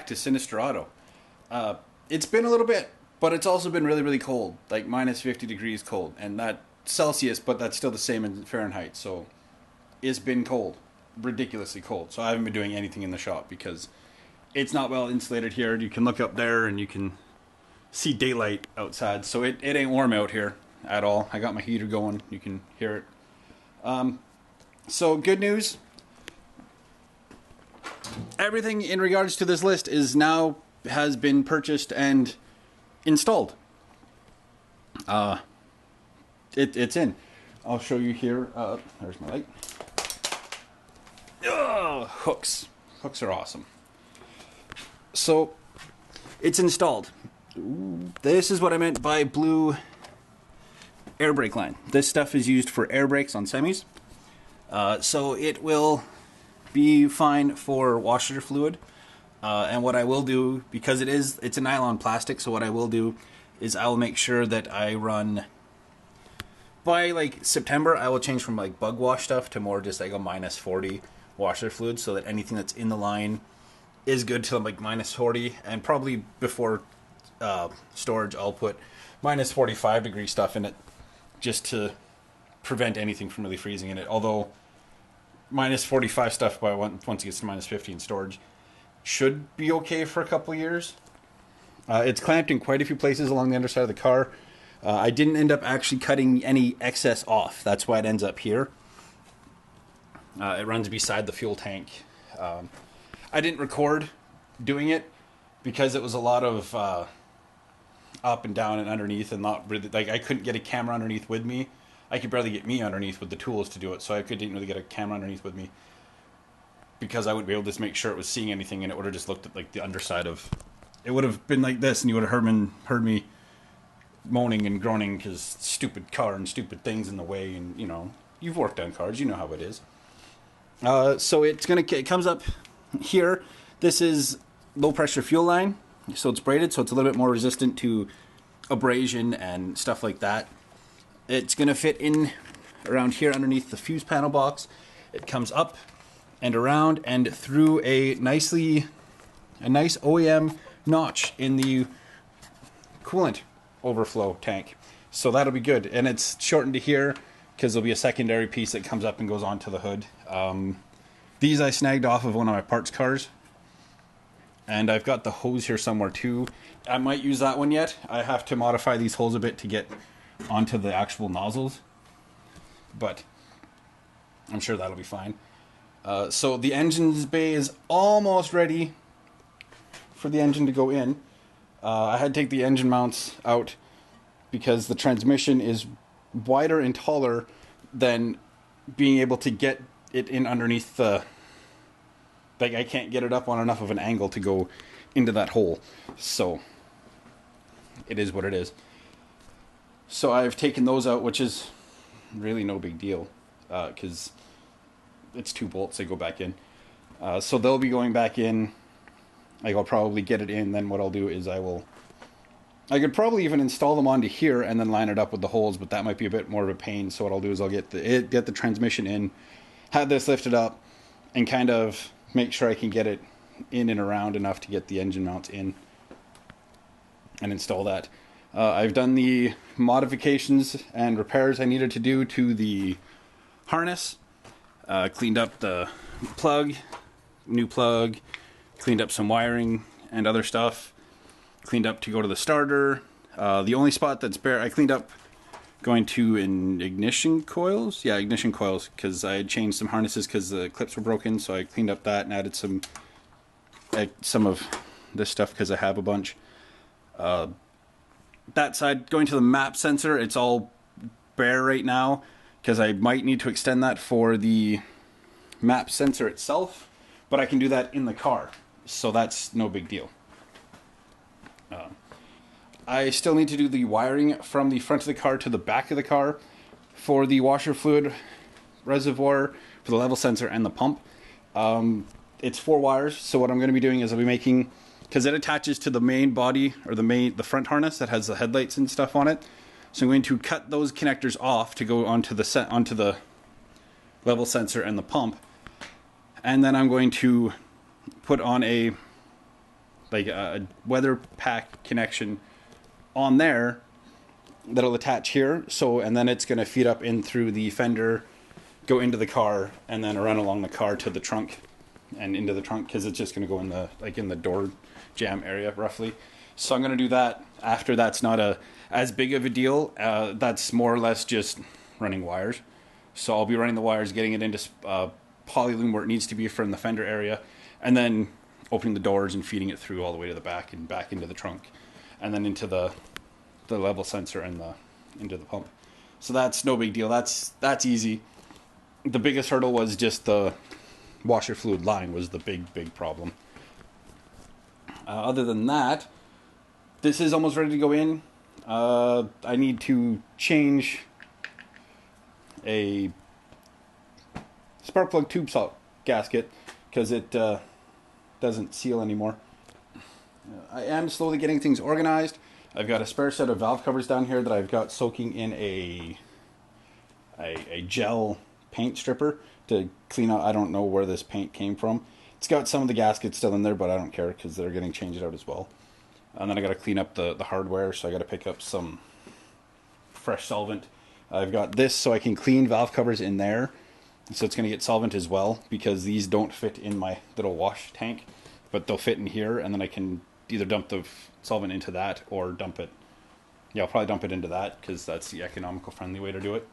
back to SNSTR. It's been a little bit, but it's also been really, really cold, like minus 50 degrees cold, and that Celsius, but that's still the same in Fahrenheit. So it's been cold, ridiculously cold. So I haven't been doing anything in the shop because it's not well insulated here. You can look up there and you can see daylight outside. So it ain't warm out here at all. I got my heater going. You can hear it. So good news. Everything in regards to this list is now has been purchased and installed. It's in. I'll show you here. There's my light. Hooks. Hooks are awesome. So it's installed. This is what I meant by blue air brake line. This stuff is used for air brakes on semis. So it will be fine for washer fluid. And what I will do, because it's a nylon plastic, so what I will do is I will make sure that I run, by like September, I will change from like bug wash stuff to more just like a minus 40 washer fluid, so that anything that's in the line is good to like minus 40. And probably before storage, I'll put minus 45 degree stuff in it just to prevent anything from really freezing in it. Although minus 45 stuff once it gets to minus 50 in storage should be okay for a couple years. It's clamped in quite a few places along the underside of the car. I didn't end up actually cutting any excess off. That's why it ends up here. It runs beside the fuel tank. I didn't record doing it because it was a lot of up and down and underneath, and not really, like, I couldn't get a camera underneath with me. I could barely get me underneath with the tools to do it, so I didn't really get a camera underneath with me because I wouldn't be able to just make sure it was seeing anything, and it would have just looked at like the underside of. It would have been like this, and you would have heard me moaning and groaning because stupid car and stupid things in the way, and you know, you've worked on cars, you know how it is. So it comes up here. This is low pressure fuel line, so it's braided, so it's a little bit more resistant to abrasion and stuff like that. It's going to fit in around here underneath the fuse panel box. It comes up and around and through a nice OEM notch in the coolant overflow tank. So that'll be good. And it's shortened to here because there'll be a secondary piece that comes up and goes onto the hood. These I snagged off of one of my parts cars. And I've got the hose here somewhere too. I might use that one yet. I have to modify these holes a bit to get onto the actual nozzles. But I'm sure that'll be fine. So the engine's bay is almost ready for the engine to go in. I had to take the engine mounts out because the transmission is wider and taller than being able to get it in underneath the... Like, I can't get it up on enough of an angle to go into that hole. So it is what it is. So I've taken those out, which is really no big deal because it's 2 bolts, they go back in. So they'll be going back in. Like, I'll probably get it in, then what I'll do is I could probably even install them onto here and then line it up with the holes, but that might be a bit more of a pain. So what I'll do is I'll get the transmission in, have this lifted up, and kind of make sure I can get it in and around enough to get the engine mounts in and install that. I've done the modifications and repairs I needed to do to the harness. Cleaned up the plug, new plug, cleaned up some wiring and other stuff, cleaned up to go to the starter. The only spot that's bare, I cleaned up going to ignition coils. Yeah, ignition coils, because I had changed some harnesses because the clips were broken, so I cleaned up that and added some of this stuff because I have a bunch. That side, going to the map sensor, it's all bare right now because I might need to extend that for the map sensor itself, but I can do that in the car, so that's no big deal. I still need to do the wiring from the front of the car to the back of the car for the washer fluid reservoir, for the level sensor and the pump. It's 4 wires, so what I'm going to be doing is I'll be making, because it attaches to the main body, or the front harness that has the headlights and stuff on it. So I'm going to cut those connectors off to go onto the level sensor and the pump. And then I'm going to put on a like a weather pack connection on there that'll attach here. So, and then it's going to feed up in through the fender, go into the car, and then run along the car to the trunk and into the trunk, because it's just going to go in the, like in the door jam area roughly. So I'm going to do that after. That's not as big of a deal. That's more or less just running wires. So I'll be running the wires, getting it into polyloom where it needs to be from the fender area, and then opening the doors and feeding it through all the way to the back and back into the trunk, and then into the level sensor and into the pump. So that's no big deal. That's easy. The biggest hurdle was just the washer fluid line was the big problem. Other than that, this is almost ready to go in. I need to change a spark plug tube salt gasket because it doesn't seal anymore. I am slowly getting things organized. I've got a spare set of valve covers down here that I've got soaking in a gel paint stripper to clean out. I don't know where this paint came from. It's got some of the gaskets still in there, but I don't care because they're getting changed out as well. And then I got to clean up the hardware, so I got to pick up some fresh solvent. I've got this so I can clean valve covers in there. So it's going to get solvent as well, because these don't fit in my little wash tank, but they'll fit in here, and then I can either dump the solvent into that or dump it. Yeah, I'll probably dump it into that because that's the economical friendly way to do it.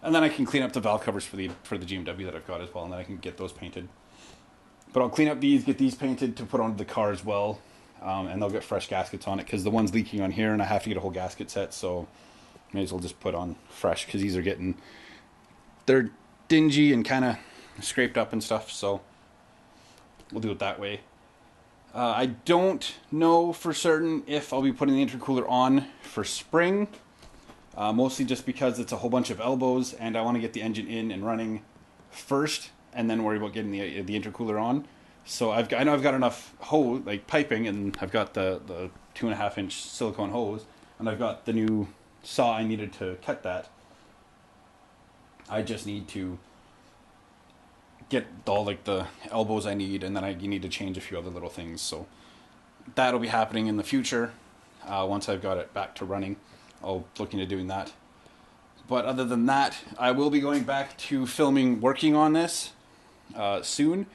And then I can clean up the valve covers for the GMW that I've got as well, and then I can get those painted. But I'll clean up these, get these painted to put onto the car as well, and they'll get fresh gaskets on it because the one's leaking on here, and I have to get a whole gasket set, so may as well just put on fresh because these are getting, they're dingy and kind of scraped up and stuff, so we'll do it that way. I don't know for certain if I'll be putting the intercooler on for spring, mostly just because it's a whole bunch of elbows and I want to get the engine in and running first and then worry about getting the intercooler on. So I know I've got enough hose, like piping, and I've got the 2.5 inch silicone hose, and I've got the new saw I needed to cut that. I just need to get all like the elbows I need, and then I need to change a few other little things. So that'll be happening in the future. Once I've got it back to running, I'll look into doing that. But other than that, I will be going back to filming, working on this soon.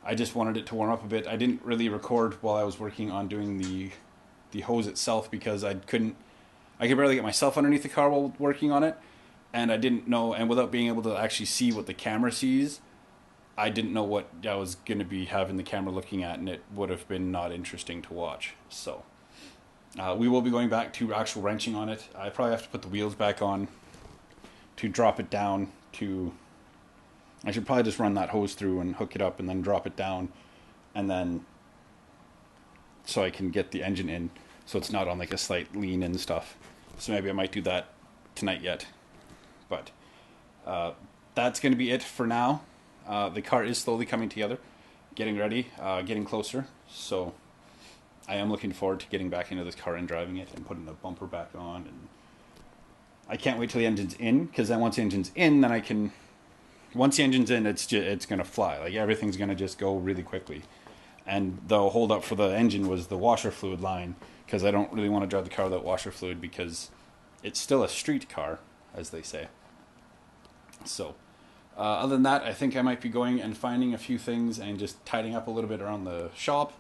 I just wanted it to warm up a bit. I didn't really record while I was working on doing the hose itself because I could barely get myself underneath the car while working on it. And I didn't know, and without being able to actually see what the camera sees, I didn't know what I was going to be having the camera looking at, and it would have been not interesting to watch. So we will be going back to actual wrenching on it. I probably have to put the wheels back on to drop it down to... I should probably just run that hose through and hook it up and then drop it down, and then so I can get the engine in so it's not on like a slight lean and stuff. So maybe I might do that tonight yet. But that's going to be it for now. The car is slowly coming together, getting ready, getting closer. So I am looking forward to getting back into this car and driving it and putting the bumper back on. And I can't wait till the engine's in, because then once the engine's in, then I can... Once the engine's in, it's going to fly. Like, everything's going to just go really quickly. And the hold up for the engine was the washer fluid line, because I don't really want to drive the car without washer fluid, because it's still a street car, as they say. So, other than that, I think I might be going and finding a few things and just tidying up a little bit around the shop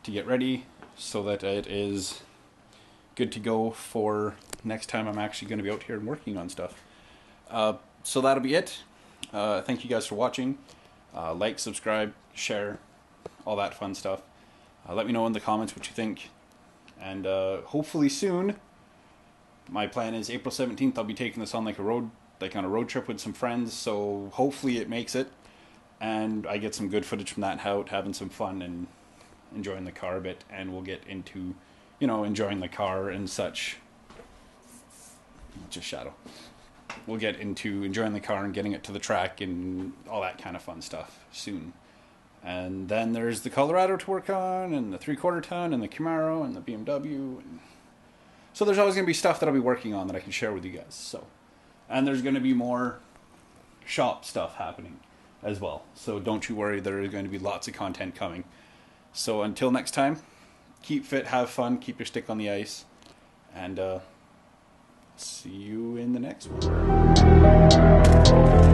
to get ready so that it is good to go for next time I'm actually going to be out here and working on stuff. So that'll be it. Thank you guys for watching. Like, subscribe, share, all that fun stuff. Let me know in the comments what you think. And hopefully soon, my plan is April 17th, I'll be taking this on on a road trip with some friends. So hopefully it makes it, and I get some good footage from that, out having some fun and enjoying the car a bit. And we'll get into, enjoying the car and such. Just shadow. We'll get into enjoying the car and getting it to the track and all that kind of fun stuff soon. And then there's the Colorado to work on, and the 3/4 ton, and the Camaro, and the BMW. So there's always going to be stuff that I'll be working on that I can share with you guys. So, and there's going to be more shop stuff happening as well. So don't you worry, there is going to be lots of content coming. So until next time, keep fit, have fun, keep your stick on the ice, and see you in the next one.